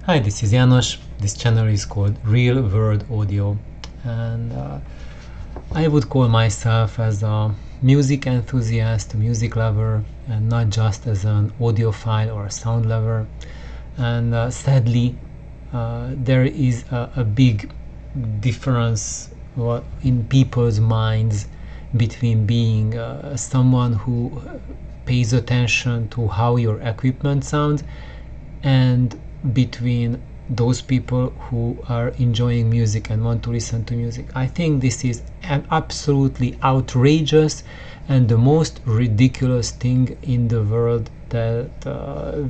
Hi, this is János. This channel is called Real World Audio, and I would call myself as a music enthusiast, a music lover, and not just as an audiophile or a sound lover. And sadly, there is a big difference in people's minds between being someone who pays attention to how your equipment sounds and between those people who are enjoying music and want to listen to music. I think this is an absolutely outrageous and the most ridiculous thing in the world that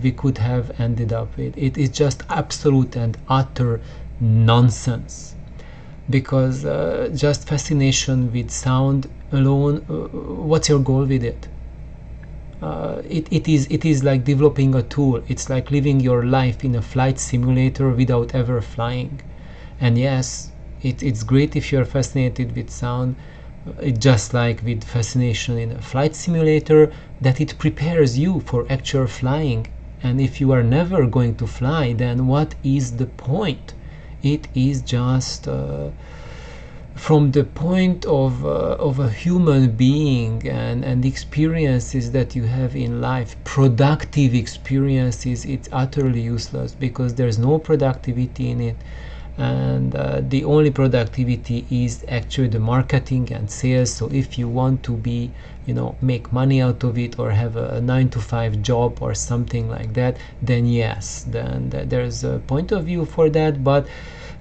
we could have ended up with. It is just absolute and utter nonsense, because just fascination with sound alone, what's your goal with it? It is like developing a tool. It's like living your life in a flight simulator without ever flying. And yes, it's great if you're fascinated with sound. It's just like with fascination in a flight simulator, that it prepares you for actual flying. And if you are never going to fly, then what is the point? It is just from the point of a human being and experiences that you have in life, productive experiences, it's utterly useless, because there's no productivity in it. And the only productivity is actually the marketing and sales. So if you want to be, make money out of it, or have a 9-to-5 job or something like that, then yes, then there's a point of view for that, but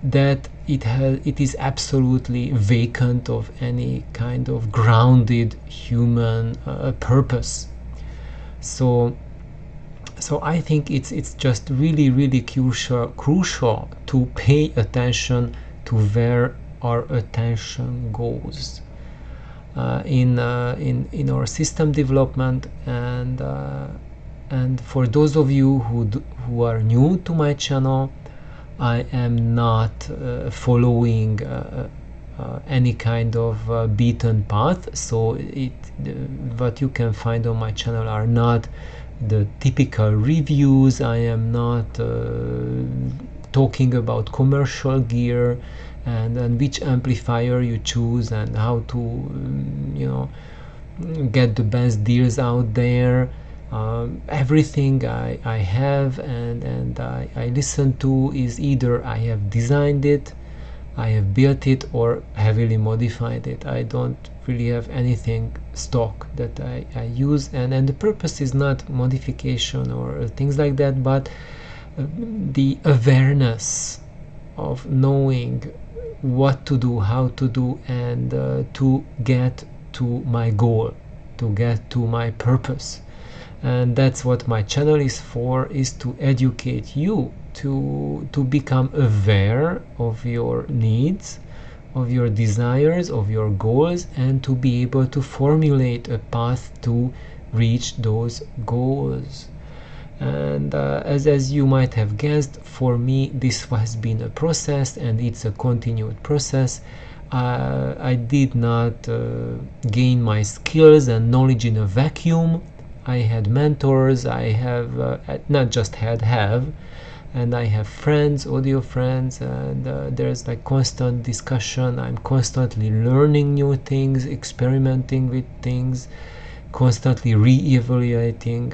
that it is absolutely vacant of any kind of grounded human purpose. So I think it's just really crucial to pay attention to where our attention goes in our system development. And for those of you who are new to my channel, I am not following any kind of beaten path. So what you can find on my channel are not the typical reviews. I am not talking about commercial gear and which amplifier you choose and how to get the best deals out there. Everything I have and I listen to is either I have designed it, I have built it, or heavily modified it. I don't really have anything stock that I use, and the purpose is not modification or things like that, but the awareness of knowing what to do, how to do, and to get to my goal, to get to my purpose. And that's what my channel is for, is to educate you to become aware of your needs, of your desires, of your goals, and to be able to formulate a path to reach those goals. And as you might have guessed, for me this has been a process, and it's a continued process. I did not gain my skills and knowledge in a vacuum. I had mentors, I have not just have, and I have friends, audio friends, and there's like constant discussion. I'm constantly learning new things, experimenting with things, constantly re-evaluating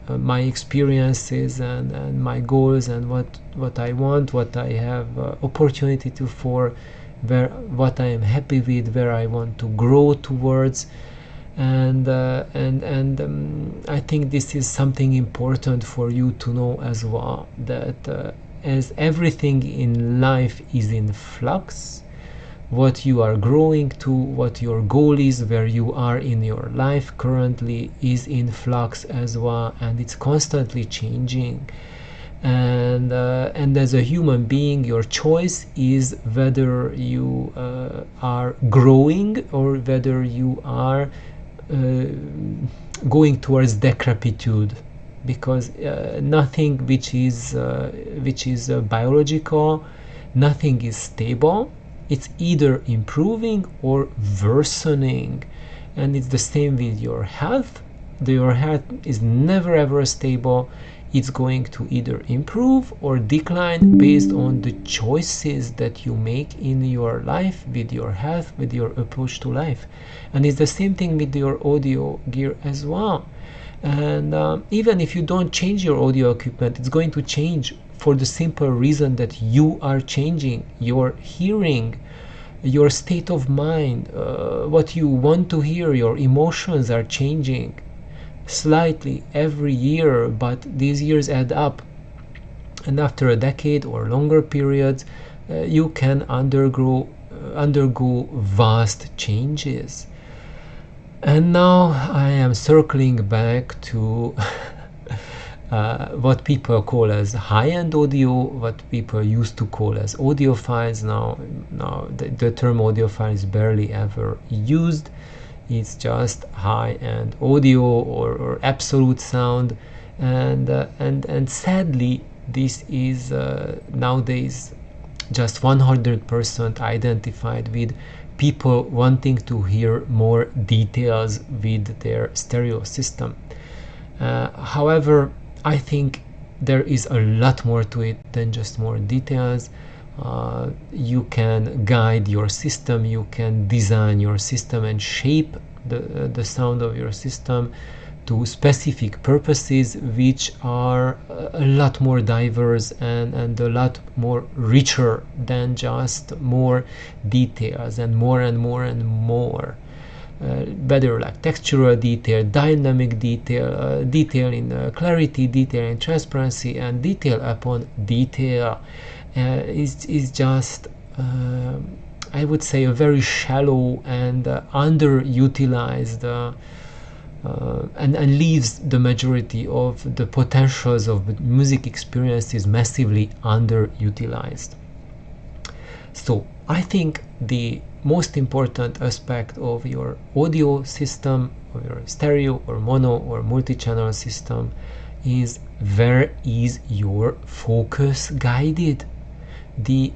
my experiences and my goals, and what I want, what I have opportunity to for, what I am happy with, where I want to grow towards. And I think this is something important for you to know as well, that as everything in life is in flux, what you are growing to, what your goal is, where you are in your life currently, is in flux as well, and it's constantly changing. And as a human being, your choice is whether you are growing or whether you are going towards decrepitude, because nothing which is biological, nothing is stable. It's either improving or worsening, and it's the same with your health. Your health is never ever stable. it's going to either improve or decline based on the choices that you make in your life, with your health, with your approach to life. And it's the same thing with your audio gear as well. And even if you don't change your audio equipment, it's going to change for the simple reason that you are changing your hearing, your state of mind, what you want to hear, your emotions are changing slightly every year, but these years add up, and after a decade or longer periods, you can undergo vast changes. And now I am circling back to what people call as high-end audio, what people used to call as audiophiles. Now the term audiophile is barely ever used. It's just high-end audio or absolute sound, and sadly this is nowadays just 100% identified with people wanting to hear more details with their stereo system. However, I think there is a lot more to it than just more details. You can guide your system, you can design your system and shape the sound of your system to specific purposes, which are a lot more diverse and a lot more richer than just more details and more and more and more. Whether like textural detail, dynamic detail, detail in clarity, detail in transparency, and detail upon detail is just I would say a very shallow and underutilized and leaves the majority of the potentials of music experiences massively underutilized. So I think the most important aspect of your audio system, or your stereo or mono or multi-channel system, is where is your focus guided. The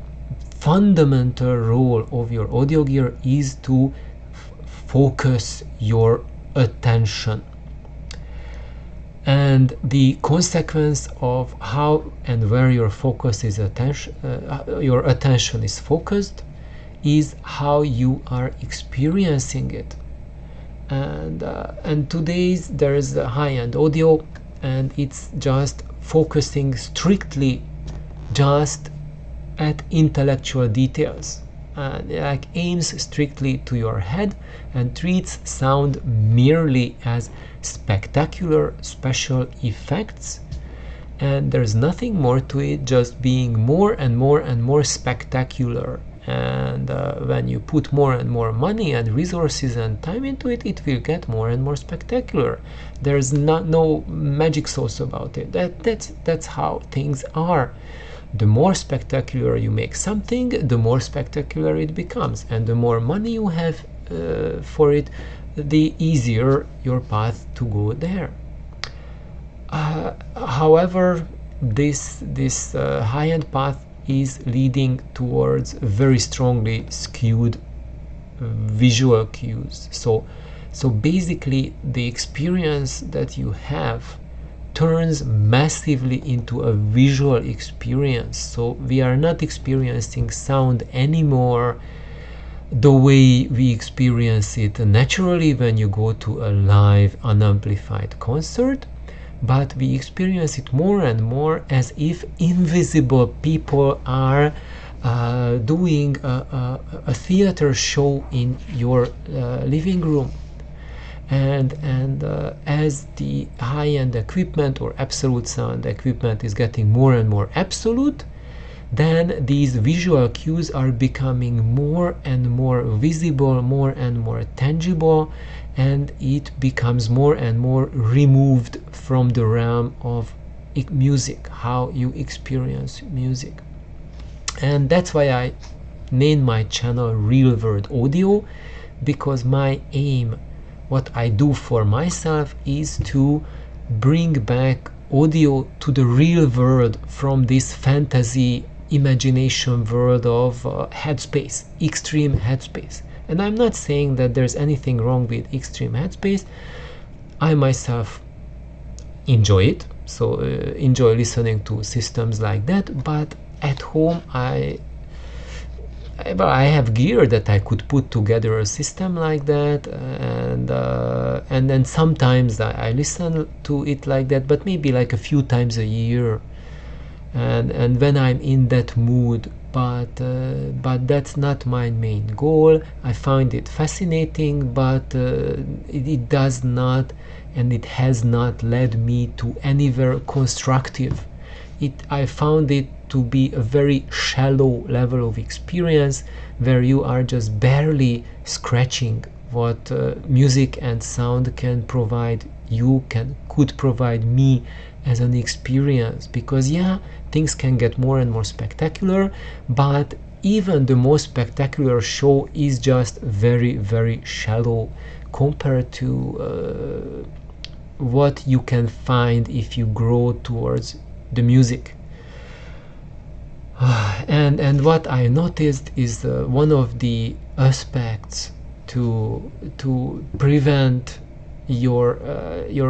fundamental role of your audio gear is to focus your attention, and the consequence of how and where your focus is your attention is focused is how you are experiencing it. And today's there is a high-end audio, and it's just focusing strictly just at intellectual details, like aims strictly to your head and treats sound merely as spectacular special effects, and there's nothing more to it, just being more and more and more spectacular. And when you put more and more money and resources and time into it, it will get more and more spectacular. There's no magic sauce about it. That's how things are. The more spectacular you make something, the more spectacular it becomes, and the more money you have for it, the easier your path to go there. However, this high-end path is leading towards very strongly skewed visual cues. So basically the experience that you have turns massively into a visual experience. So we are not experiencing sound anymore the way we experience it naturally when you go to a live unamplified concert, but we experience it more and more as if invisible people are doing a theater show in your living room. And as the high-end equipment or absolute sound equipment is getting more and more absolute, then these visual cues are becoming more and more visible, more and more tangible, and it becomes more and more removed from the realm of music, how you experience music. And that's why I named my channel Real World Audio, because my aim, what I do for myself, is to bring back audio to the real world from this fantasy imagination world of headspace, extreme headspace. And I'm not saying that there's anything wrong with extreme headspace. I myself enjoy it, so enjoy listening to systems like that. But at home I have gear that I could put together a system like that, and then sometimes I listen to it like that, but maybe like a few times a year, and when I'm in that mood. But that's not my main goal. I find it fascinating, but it does not, and it has not led me to anywhere constructive. I found it to be a very shallow level of experience where you are just barely scratching what music and sound can provide could provide me as an experience. Because yeah, things can get more and more spectacular, but even the most spectacular show is just very, very shallow compared to what you can find if you grow towards the music. And what I noticed is one of the aspects to prevent your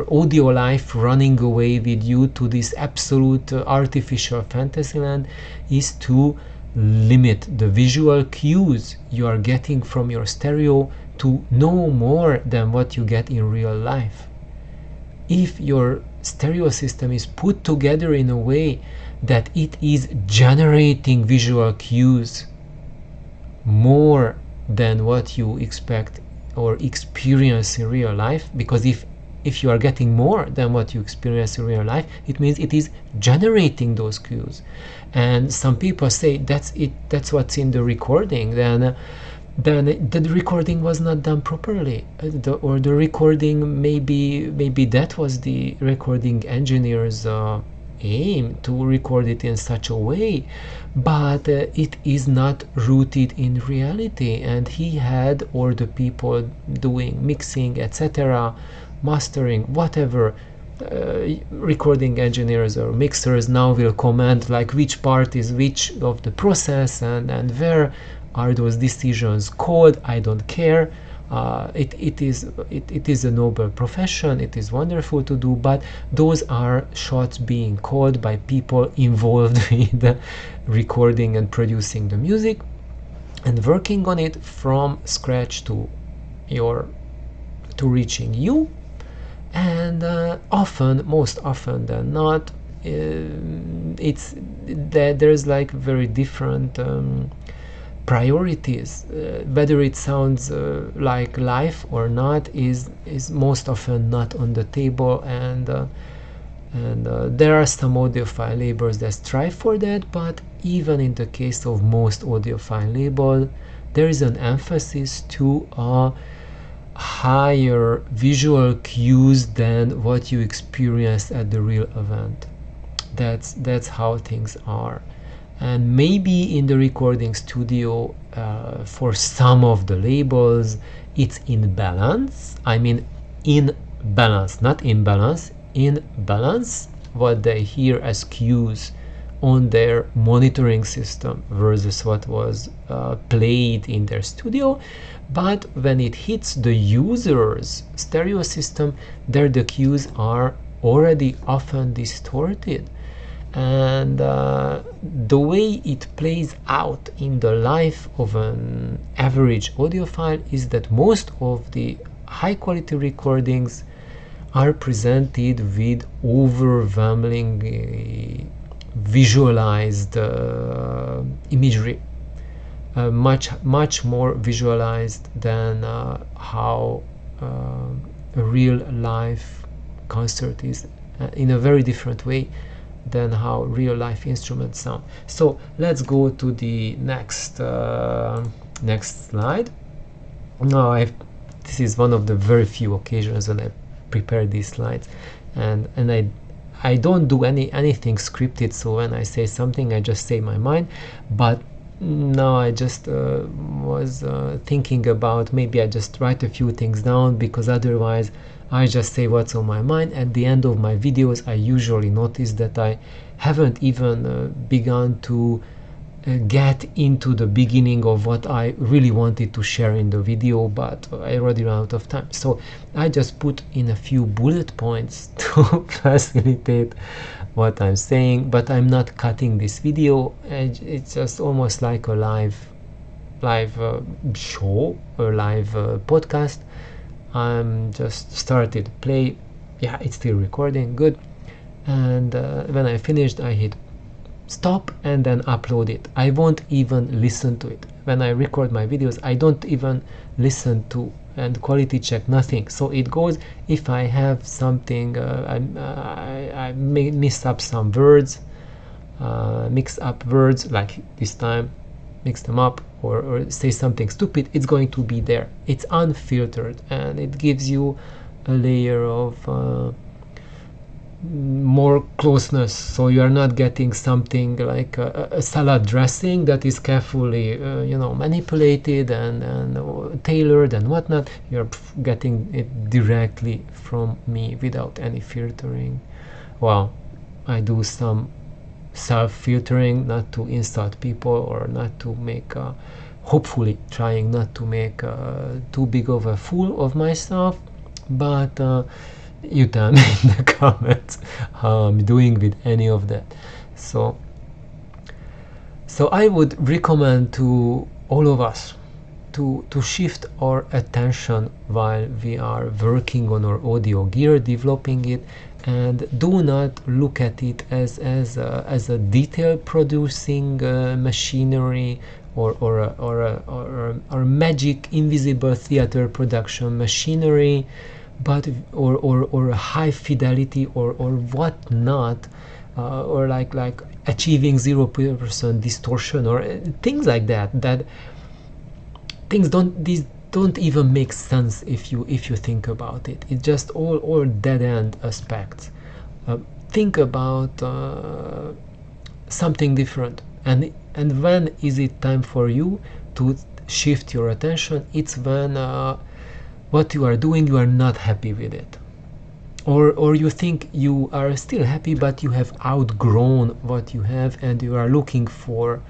audio life running away with you to this absolute artificial fantasyland is to limit the visual cues you are getting from your stereo to no more than what you get in real life. If your stereo system is put together in a way that it is generating visual cues more than what you expect or experience in real life, because if you are getting more than what you experience in real life, it means it is generating those cues. And some people say that's what's in the recording, then the recording was not done properly, or the recording, maybe that was the recording engineer's aim to record it in such a way, but it is not rooted in reality. And he had, or the people doing mixing, etc., mastering, whatever, recording engineers or mixers now will comment like which part is which of the process, and where are those decisions called. I don't care. It is a noble profession. It is wonderful to do, but those are shots being called by people involved with the recording and producing the music and working on it from scratch to reaching you. And most often than not, it's that there's like very different priorities. Whether it sounds like life or not is most often not on the table, and there are some audiophile labels that strive for that, but even in the case of most audiophile labels, there is an emphasis to higher visual cues than what you experience at the real event. That's how things are. And maybe in the recording studio, for some of the labels, it's in balance. I mean, in balance, not imbalance, in balance, what they hear as cues on their monitoring system versus what was played in their studio. But when it hits the user's stereo system, there the cues are already often distorted. And the way it plays out in the life of an average audiophile is that most of the high quality recordings are presented with overwhelmingly visualized imagery, much more visualized than how a real life concert is, in a very different way than how real life instruments sound. So let's go to the next slide. Now this is one of the very few occasions when I prepare these slides, and I don't do anything scripted, so when I say something I just say my mind. But now I just was thinking about maybe I just write a few things down, because otherwise I just say what's on my mind. At the end of my videos I usually notice that I haven't even begun to get into the beginning of what I really wanted to share in the video, but I already ran out of time. So I just put in a few bullet points to facilitate what I'm saying, but I'm not cutting this video. It's just almost like a live show or live podcast. I'm just started play. Yeah, it's still recording, good. And when I finished, I hit stop and then upload it. I won't even listen to it. When I record my videos, I don't even listen to and quality check, nothing. So it goes, if I have something, I may miss up some words, mix up words, like this time, mix them up, or say something stupid, it's going to be there. It's unfiltered, and it gives you a layer of more closeness, so you are not getting something like a salad dressing that is carefully manipulated and tailored and whatnot. You're getting it directly from me without any filtering. Well, I do some self-filtering, not to insult people or not to make hopefully trying not to make too big of a fool of myself, but you tell me in the comments how I'm doing with any of that. So I would recommend to all of us to shift our attention while we are working on our audio gear, developing it, and do not look at it as a detail producing machinery or magic invisible theater production machinery, but or a high fidelity or what not, or like achieving 0% distortion or things like that things don't even make sense if you think about it. It's just all dead end aspects. Think about something different, and when is it time for you to shift your attention? It's when what you are doing, you are not happy with it, or you think you are still happy but you have outgrown what you have and you are looking for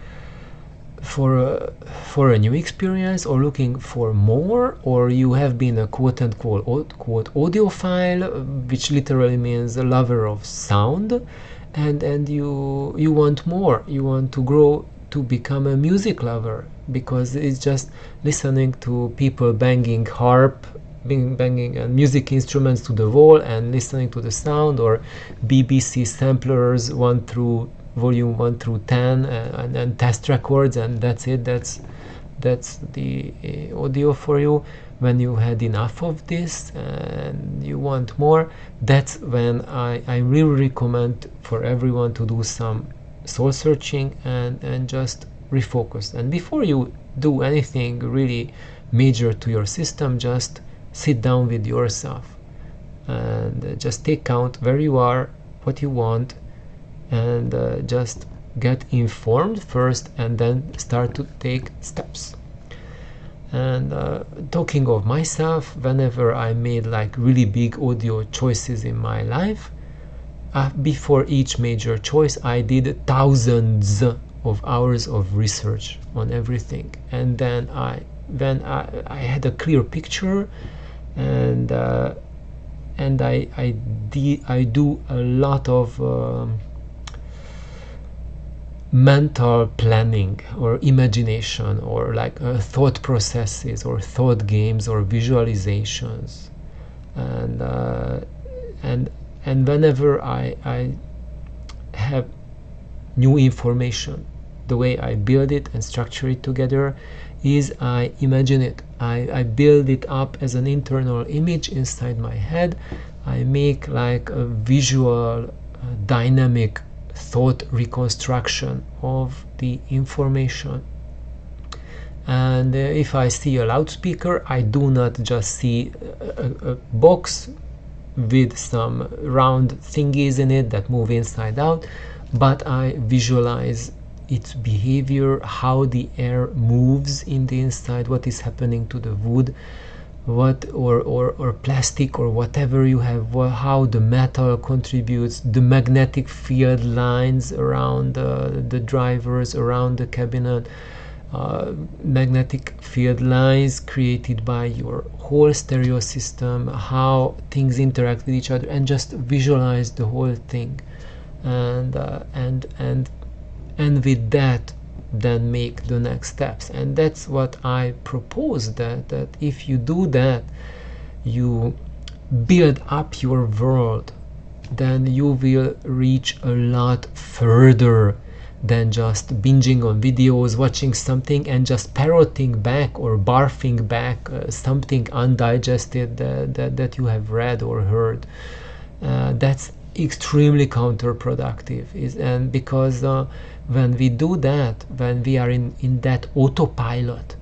a new experience, or looking for more, or you have been a quote audiophile, which literally means a lover of sound, and you want more. You want to grow to become a music lover, because it's just listening to people banging music instruments to the wall and listening to the sound, or BBC samplers volume 1 through 10, and test records, and that's it. That's the audio for you. When you had enough of this and you want more, that's when I really recommend for everyone to do some soul searching and just refocus. And before you do anything really major to your system, just sit down with yourself and just take count where you are, what you want, and just get informed first and then start to take steps. And talking of myself, whenever I made like really big audio choices in my life, before each major choice I did thousands of hours of research on everything, and then when I had a clear picture, and I do a lot of mental planning or imagination, or like thought processes or thought games or visualizations, and whenever I have new information, the way I build it and structure it together is I imagine it. I build it up as an internal image inside my head. I make like a visual dynamic thought reconstruction of the information. And if I see a loudspeaker, I do not just see a box with some round thingies in it that move inside out, but I visualize its behavior, how the air moves in the inside, what is happening to the wood, what or plastic or whatever you have, how the metal contributes, the magnetic field lines around the drivers, around the cabinet, magnetic field lines created by your whole stereo system, how things interact with each other, and just visualize the whole thing, and with that then make the next steps. And that's what I propose, that if you do that, you build up your world, then you will reach a lot further than just binging on videos, watching something and just parroting back or barfing back something undigested that you have read or heard. That's extremely counterproductive, and because when we do that, when we are in that autopilot,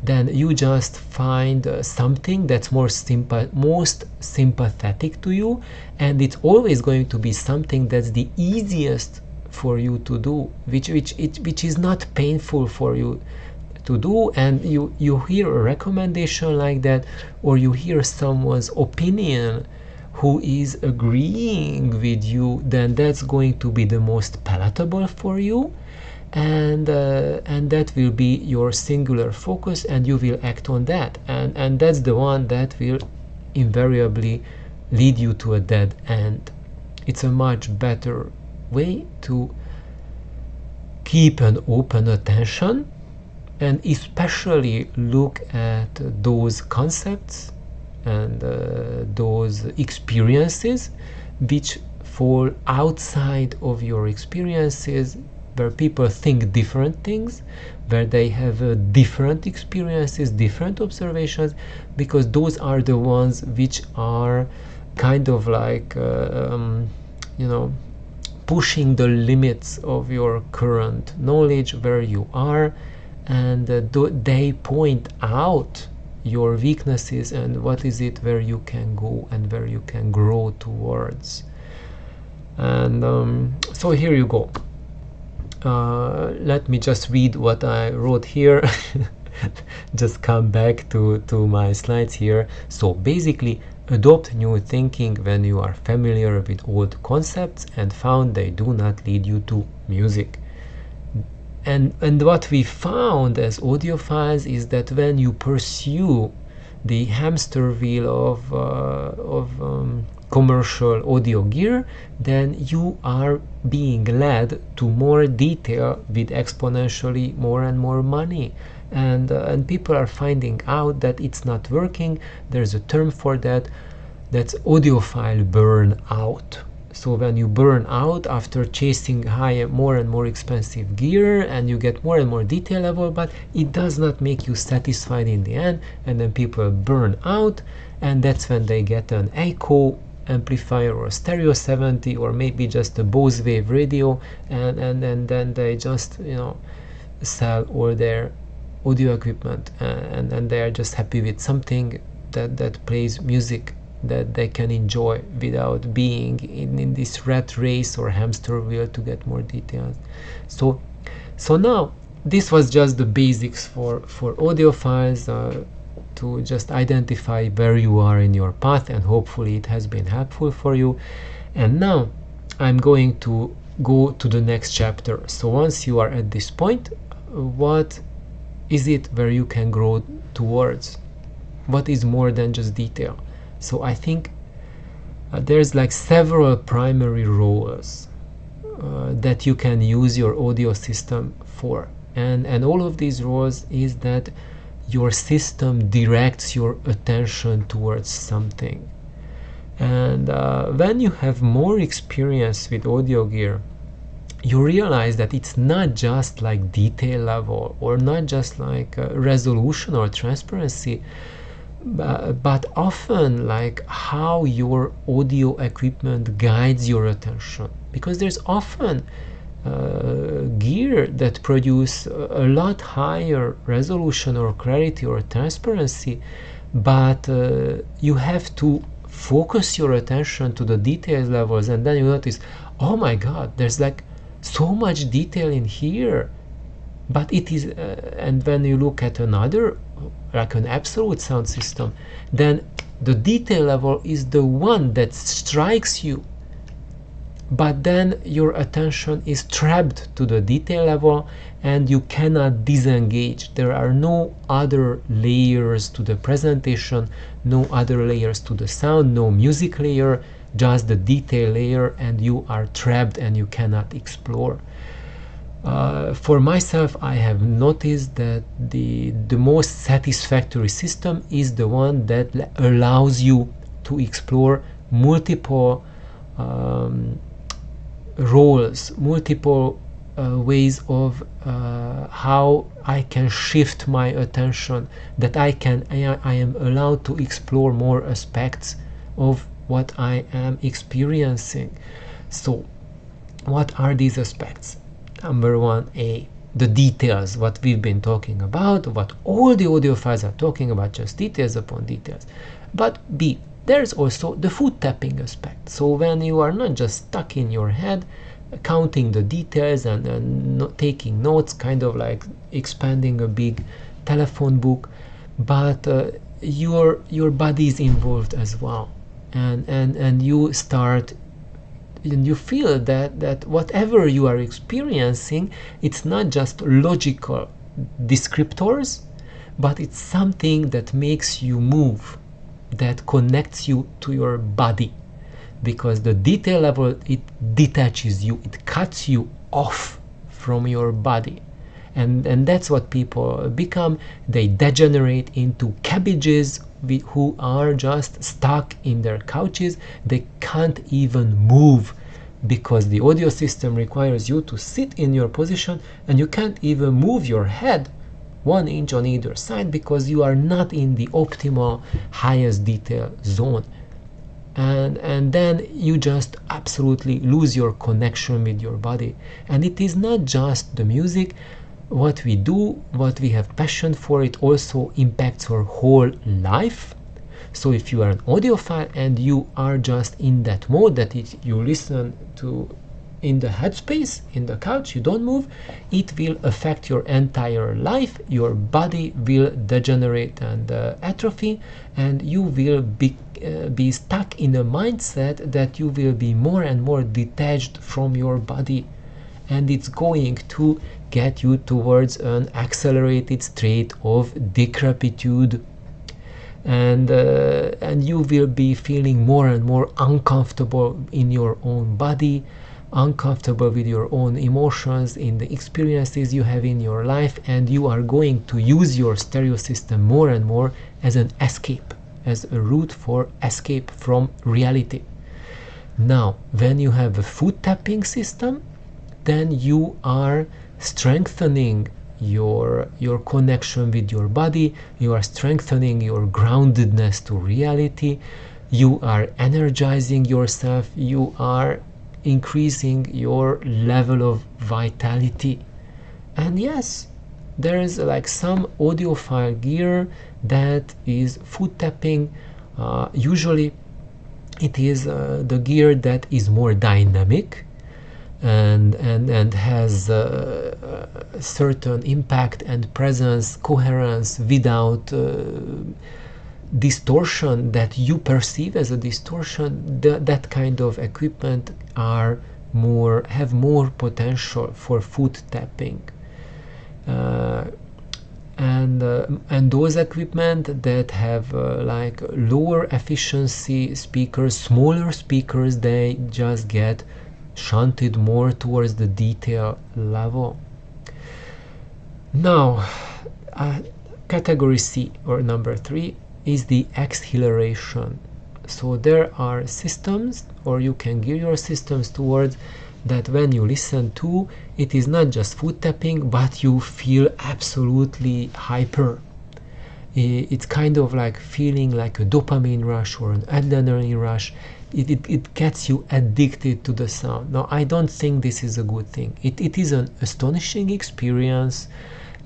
then you just find something that's most sympathetic to you, and it's always going to be something that's the easiest for you to do, which is not painful for you to do. And you hear a recommendation like that, or you hear someone's opinion who is agreeing with you, then that's going to be the most palatable for you, and that will be your singular focus, and you will act on that, and that's the one that will invariably lead you to a dead end. It's a much better way to keep an open attention, and especially look at those concepts and those experiences which fall outside of your experiences, where people think different things, where they have different experiences, different observations, because those are the ones which are kind of like pushing the limits of your current knowledge where you are, and they point out your weaknesses and what is it where you can go and where you can grow towards. And so here you go. Let me just read what I wrote here. Just come back to my slides here. So basically, adopt new thinking when you are familiar with old concepts and found they do not lead you to music. And what we found as audiophiles is that when you pursue the hamster wheel of commercial audio gear, then you are being led to more detail with exponentially more and more money. And people are finding out that it's not working. There's a term for that. That's audiophile burnout. So when you burn out after chasing higher, more and more expensive gear, and you get more and more detail level, but it does not make you satisfied in the end, and then people burn out, and that's when they get an echo amplifier or stereo 70 or maybe just a Bose wave radio, and then they just sell all their audio equipment, and they are just happy with something that plays music that they can enjoy without being in this rat race or hamster wheel to get more details. So now this was just the basics for audiophiles, to just identify where you are in your path, and hopefully it has been helpful for you. And now I'm going to go to the next chapter. So once you are at this point, what is it where you can grow towards? What is more than just detail? So I think there's like several primary roles that you can use your audio system for, and all of these roles is that your system directs your attention towards something. And when you have more experience with audio gear, you realize that it's not just like detail level, or not just like resolution or transparency, but often like how your audio equipment guides your attention, because there's often gear that produce a lot higher resolution or clarity or transparency, but you have to focus your attention to the details levels, and then you notice, oh my god, there's like so much detail in here, But it is and when you look at another, like an absolute sound system, then the detail level is the one that strikes you, but then your attention is trapped to the detail level and you cannot disengage. There are no other layers to the presentation, no other layers to the sound, no music layer, just the detail layer, and you are trapped and you cannot explore. For myself, I have noticed that the most satisfactory system is the one that allows you to explore multiple roles, multiple ways of how I can shift my attention, that I am allowed to explore more aspects of what I am experiencing. So what are these aspects? Number one, the details, what we've been talking about, what all the audiophiles are talking about, just details upon details. But B, there's also the foot tapping aspect. So when you are not just stuck in your head counting the details and taking notes, kind of like expanding a big telephone book, but your body is involved as well, and you start and you feel that whatever you are experiencing, it's not just logical descriptors, but it's something that makes you move, that connects you to your body, because the detail level, it detaches you, it cuts you off from your body, and that's what people become. They degenerate into cabbages who are just stuck in their couches. They can't even move because the audio system requires you to sit in your position, and you can't even move your head 1 inch on either side because you are not in the optimal highest detail zone. And then you just absolutely lose your connection with your body. And it is not just the music. What we do, what we have passion for, it also impacts our whole life. So if you are an audiophile and you are just in that mode that you listen to in the headspace, in the couch, you don't move, it will affect your entire life. Your body will degenerate and atrophy, and you will be stuck in a mindset that you will be more and more detached from your body, and it's going to get you towards an accelerated state of decrepitude, and you will be feeling more and more uncomfortable in your own body, uncomfortable with your own emotions, in the experiences you have in your life, and you are going to use your stereo system more and more as an escape, as a route for escape from reality. Now, when you have a foot tapping system, then you are strengthening your connection with your body, you are strengthening your groundedness to reality, you are energizing yourself, you are increasing your level of vitality. And yes, there is like some audiophile gear that is foot tapping. Usually it is the gear that is more dynamic and has certain impact and presence, coherence without distortion that you perceive as a distortion. That kind of equipment have more potential for foot tapping, and those equipment that have like lower efficiency speakers, smaller speakers, they just get shunted more towards the detail level. Now, category C, or number 3, is the exhilaration. So there are systems, or you can gear your systems towards that when you listen to, it is not just foot tapping, but you feel absolutely hyper. It's kind of like feeling like a dopamine rush or an adrenaline rush. It gets you addicted to the sound. Now, I don't think this is a good thing. It is an astonishing experience,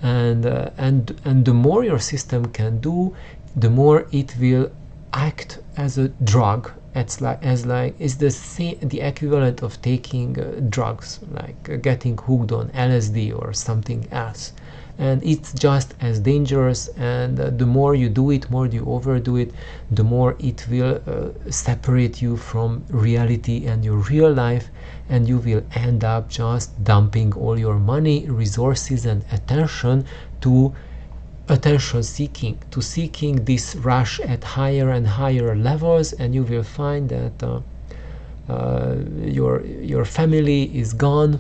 and the more your system can do, the more it will act as a drug, it's the equivalent of taking drugs, like getting hooked on LSD or something else. And it's just as dangerous, and the more you do it, more you overdo it, the more it will separate you from reality and your real life, and you will end up just dumping all your money, resources, and attention to attention seeking, to seeking this rush at higher and higher levels. And you will find that your family is gone,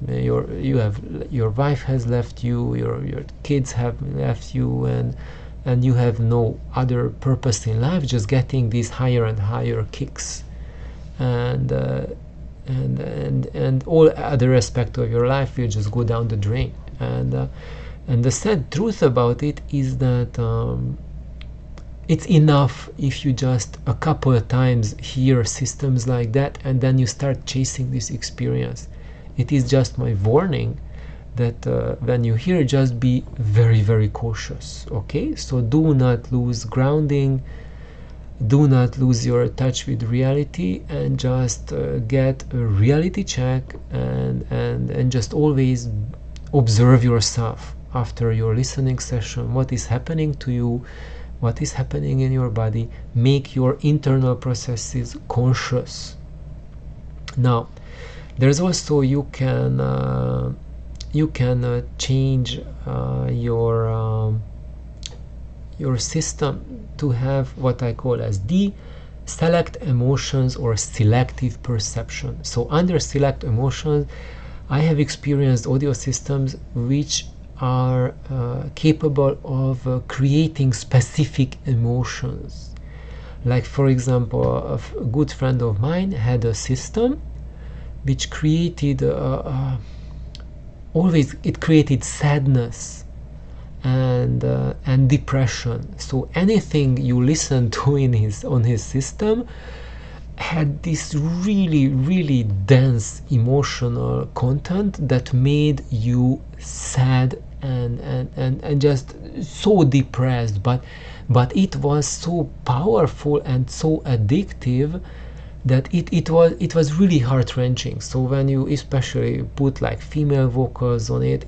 your wife has left you, your kids have left you, and you have no other purpose in life, just getting these higher and higher kicks, and all other aspects of your life will just go down the drain. And the sad truth about it is that it's enough if you just a couple of times hear systems like that, and then you start chasing this experience. It is just my warning that when you hear, just be very, very cautious. Okay, so do not lose grounding, do not lose your touch with reality, and just get a reality check, and just always observe yourself after your listening session. What is happening to you? What is happening in your body? Make your internal processes conscious. Now, there's also you can change your system to have what I call as the select emotions or selective perception. So under select emotions, I have experienced audio systems which are capable of creating specific emotions. Like, for example, a good friend of mine had a system which created it created sadness and depression. So anything you listen to on his system had this really, really dense emotional content that made you sad and just so depressed, but it was so powerful and so addictive that it was really heart-wrenching. So when you especially put like female vocals on it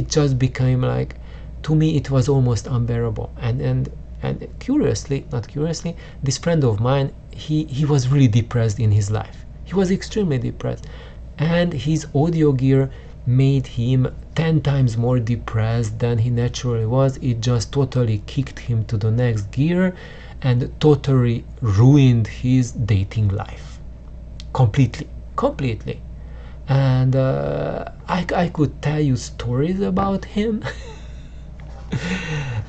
just became like, to me it was almost unbearable. And curiously, not curiously, this friend of mine, he was really depressed in his life. He was extremely depressed, and his audio gear made him 10 times more depressed than he naturally was. It just totally kicked him to the next gear and totally ruined his dating life completely. And I could tell you stories about him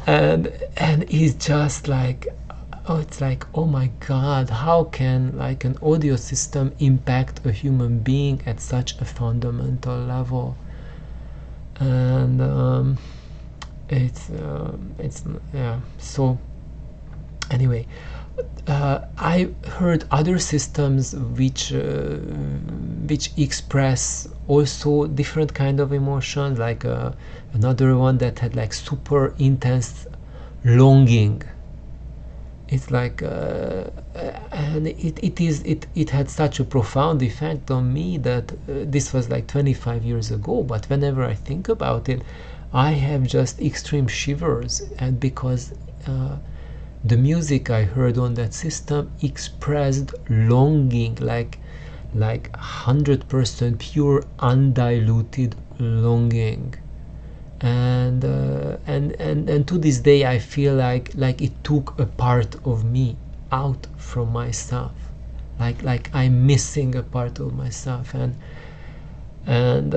and he's just like, it's like, oh my god, how can like an audio system impact a human being at such a fundamental level? And it's yeah. So anyway, I heard other systems which express also different kind of emotions, like another one that had like super intense longing. It's like and it had such a profound effect on me that this was like 25 years ago, but whenever I think about it, I have just extreme shivers, and because the music I heard on that system expressed longing, like 100% pure undiluted longing. And to this day I feel like it took a part of me out from myself, like I'm missing a part of myself. And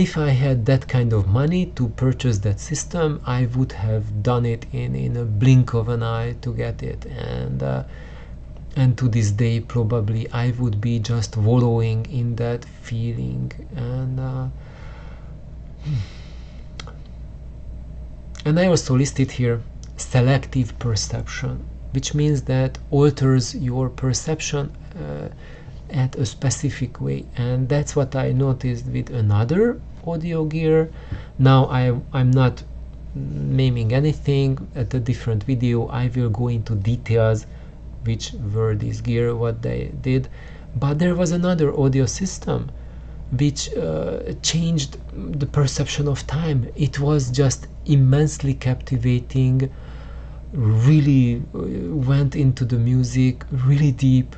if I had that kind of money to purchase that system, I would have done it in a blink of an eye to get it. And to this day probably I would be just wallowing in that feeling. And I also listed here selective perception, which means that alters your perception at a specific way. And that's what I noticed with another audio gear. Now I'm not naming anything. At a different video I will go into details which were these gear, what they did. But there was another audio system which changed the perception of time. It was just immensely captivating, really went into the music really deep.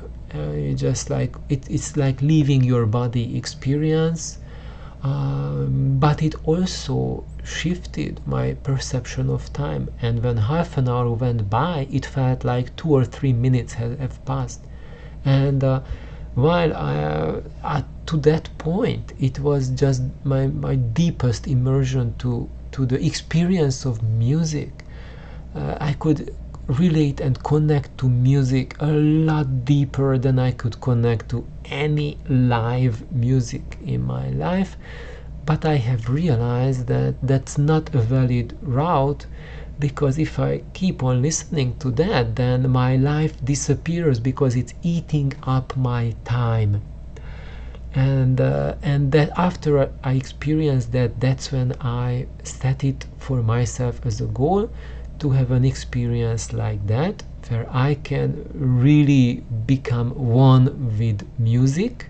Just like it's like leaving your body experience, but it also shifted my perception of time. And when half an hour went by, it felt like 2 or 3 minutes have passed. And while to that point, it was just my deepest immersion to the experience of music. I could relate and connect to music a lot deeper than I could connect to any live music in my life. But I have realized that that's not a valid route, because if I keep on listening to that, then my life disappears because it's eating up my time. And that after I experienced that, that's when I set it for myself as a goal to have an experience like that, where I can really become one with music,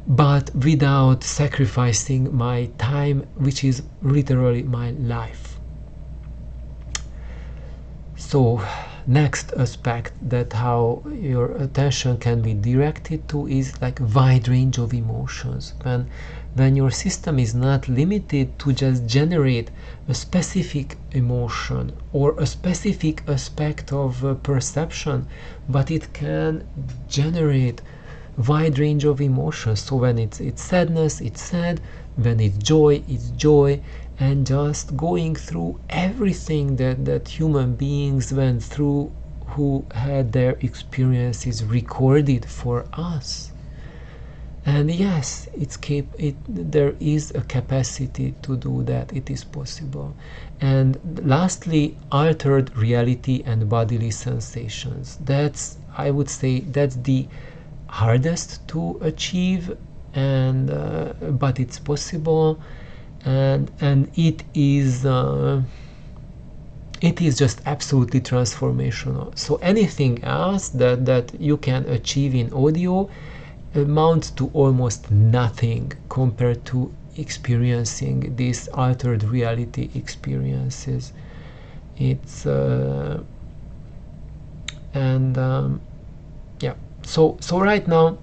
but without sacrificing my time, which is literally my life. So next aspect that how your attention can be directed to is like wide range of emotions. When your system is not limited to just generate a specific emotion or a specific aspect of perception, but it can generate wide range of emotions. So when it's sadness, it's sad. When it's joy, and just going through everything that human beings went through who had their experiences recorded for us. And yes, there is a capacity to do that. It is possible. And lastly, altered reality and bodily sensations. That's, I would say, that's the hardest to achieve, and but it's possible, and it is just absolutely transformational. So anything else that you can achieve in audio amounts to almost nothing compared to experiencing these altered reality experiences. It's yeah. So right now,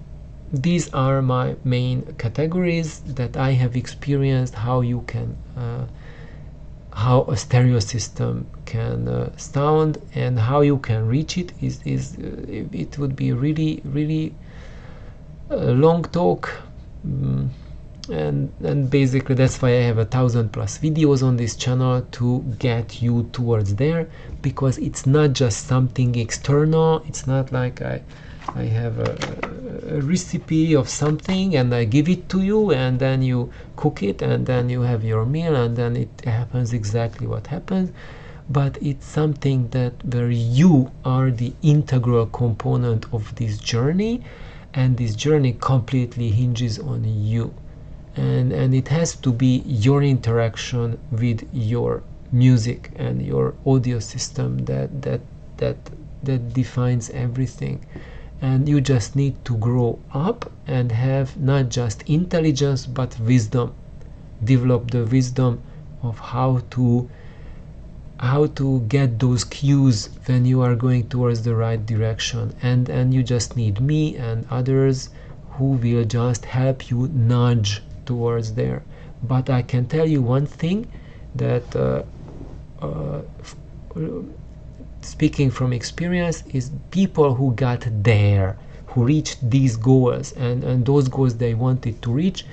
these are my main categories that I have experienced. How you can, how a stereo system can sound, and how you can reach it is it would be really a long talk. And basically that's why I have 1,000+ videos on this channel, to get you towards there, because it's not just something external. It's not like I have a recipe of something and I give it to you, and then you cook it, and then you have your meal, and then it happens exactly what happens. But it's something that where you are the integral component of this journey, and this journey completely hinges on you. And it has to be your interaction with your music and your audio system that defines everything. And you just need to grow up and have not just intelligence but wisdom. Develop the wisdom of how to get those cues when you are going towards the right direction. And you just need me and others who will just help you nudge towards there. But I can tell you one thing, that speaking from experience, is people who got there, who reached these goals, and those goals they wanted to reach,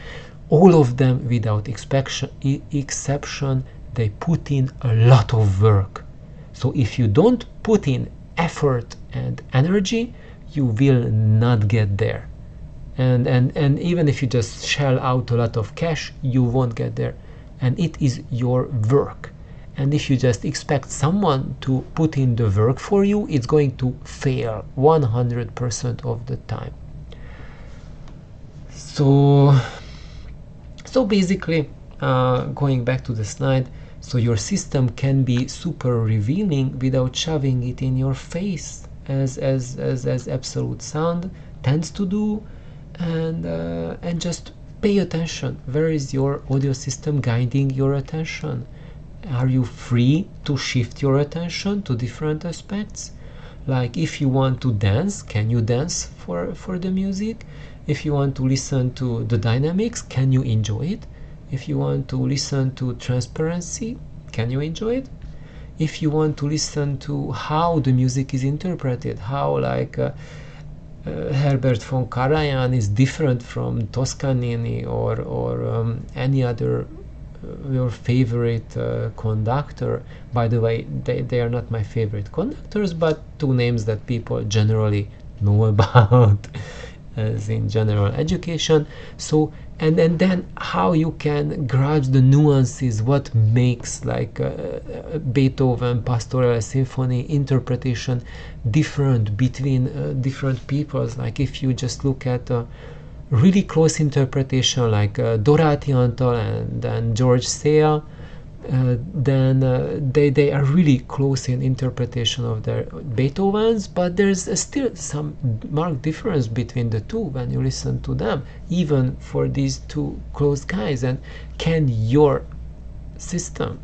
all of them without exception, they put in a lot of work. So if you don't put in effort and energy, you will not get there. And even if you just shell out a lot of cash, you won't get there. And it is your work. And if you just expect someone to put in the work for you, it's going to fail 100% of the time. So basically, going back to the slide, so your system can be super revealing without shoving it in your face. as absolute sound tends to do, and just pay attention. Where is your audio system guiding your attention? Are you free to shift your attention to different aspects? Like, if you want to dance, can you dance for the music? If you want to listen to the dynamics, can you enjoy it? If you want to listen to transparency, can you enjoy it? If you want to listen to how the music is interpreted, how Herbert von Karajan is different from Toscanini or any other your favorite conductor. By the way, they are not my favorite conductors, but two names that people generally know about as in general education. So and then how you can grasp the nuances, what makes like Beethoven Pastoral Symphony interpretation different between different peoples. Like, if you just look at really close interpretation like Dorothy Antal and George Sea, then they are really close in interpretation of their Beethovens, but there's still some marked difference between the two when you listen to them, even for these two close guys. And can your system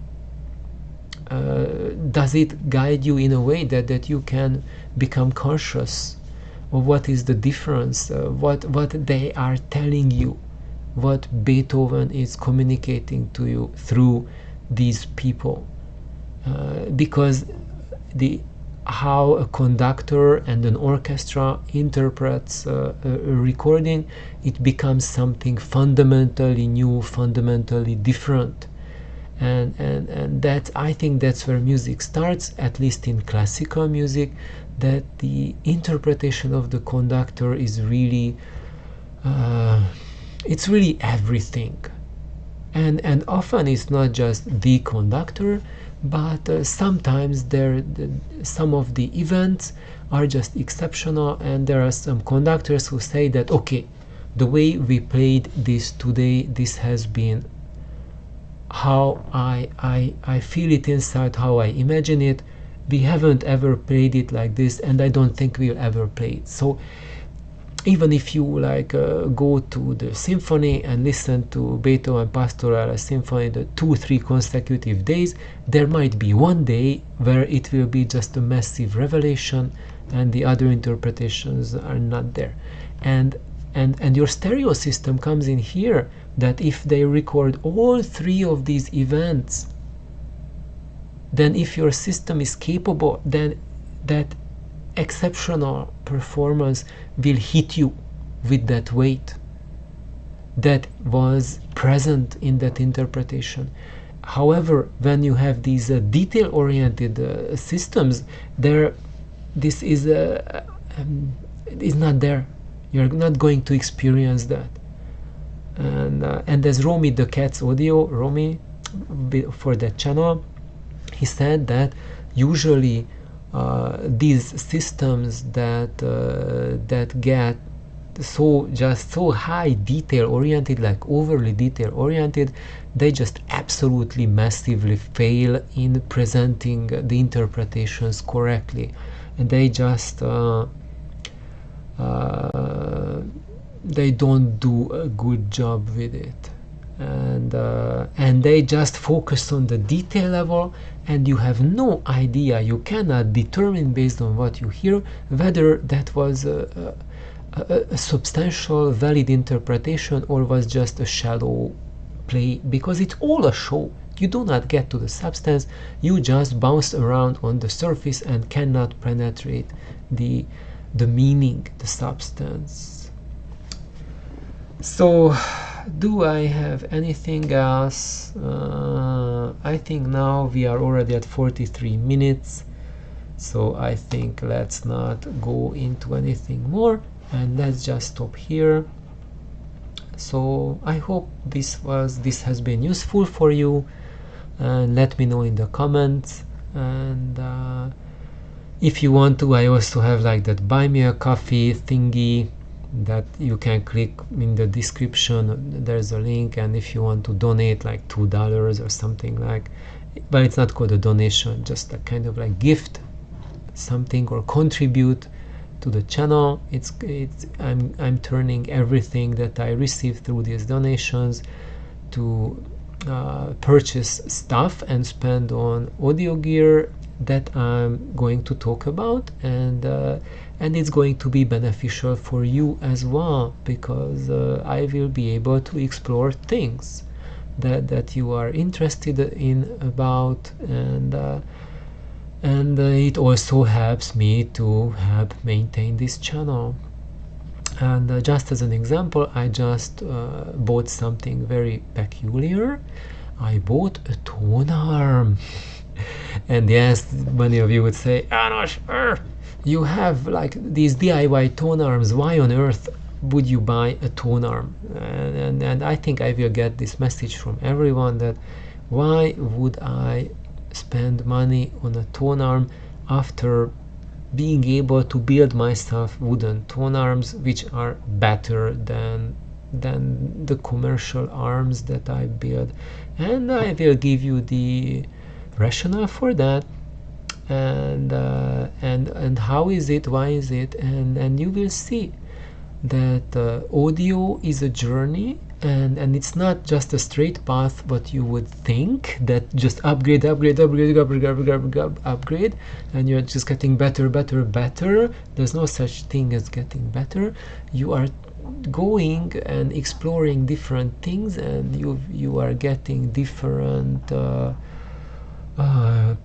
does it guide you in a way that you can become conscious of what is the difference, what they are telling you, what Beethoven is communicating to you through these people, because how a conductor and an orchestra interprets a recording, it becomes something fundamentally new, fundamentally different. And that, I think that's where music starts, at least in classical music, that the interpretation of the conductor is really it's really everything. And often it's not just the conductor, but sometimes some of the events are just exceptional, and there are some conductors who say that, okay, the way we played this today, this has been how I feel it inside, how I imagine it. We haven't ever played it like this, and I don't think we'll ever play it. So even if you go to the symphony and listen to Beethoven Pastoral Symphony the 2-3 consecutive days, there might be one day where it will be just a massive revelation and the other interpretations are not there. And your stereo system comes in here, that if they record all 3 of these events, then if your system is capable, then that exceptional performance will hit you with that weight that was present in that interpretation. However, when you have these detail-oriented systems, this is not there. You're not going to experience that. And as Romy the Cat's Audio, Romy, for that channel, he said that usually these systems that get so high detail oriented, like overly detail oriented, they just absolutely massively fail in presenting the interpretations correctly, and they just they don't do a good job with it, and they just focus on the detail level, and you have no idea, you cannot determine based on what you hear whether that was a substantial valid interpretation or was just a shallow play, because it's all a show. You do not get to the substance, you just bounce around on the surface and cannot penetrate the meaning, the substance. So do I have anything else? I think now we are already at 43 minutes, so I think let's not go into anything more, and let's just stop here. So I hope this has been useful for you, and let me know in the comments. And if you want to, I also have like that buy me a coffee thingy that you can click in the description. There's a link, and if you want to donate like $2 or something, like, but it's not called a donation, just a kind of like gift, something or contribute to the channel. I'm turning everything that I receive through these donations to purchase stuff and spend on audio gear that I'm going to talk about, and it's going to be beneficial for you as well, because I will be able to explore things that you are interested in about, and it also helps me to help maintain this channel. And just as an example, I just bought something very peculiar. I bought a tone arm. And yes, many of you would say, János, you have like these DIY tone arms. Why on earth would you buy a tone arm? And I think I will get this message from everyone, that why would I spend money on a tone arm after being able to build myself wooden tone arms, which are better than the commercial arms that I build. And I will give you the rationale for that, and how is it, why is it, and you will see that audio is a journey, and it's not just a straight path what you would think, that just upgrade, and you're just getting better. There's no such thing as getting better. You are going and exploring different things, and you are getting different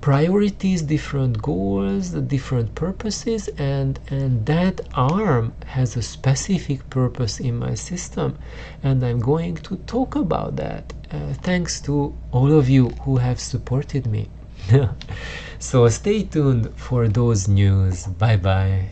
priorities, different goals, different purposes, and that arm has a specific purpose in my system, and I'm going to talk about that thanks to all of you who have supported me. So stay tuned for those news. Bye bye.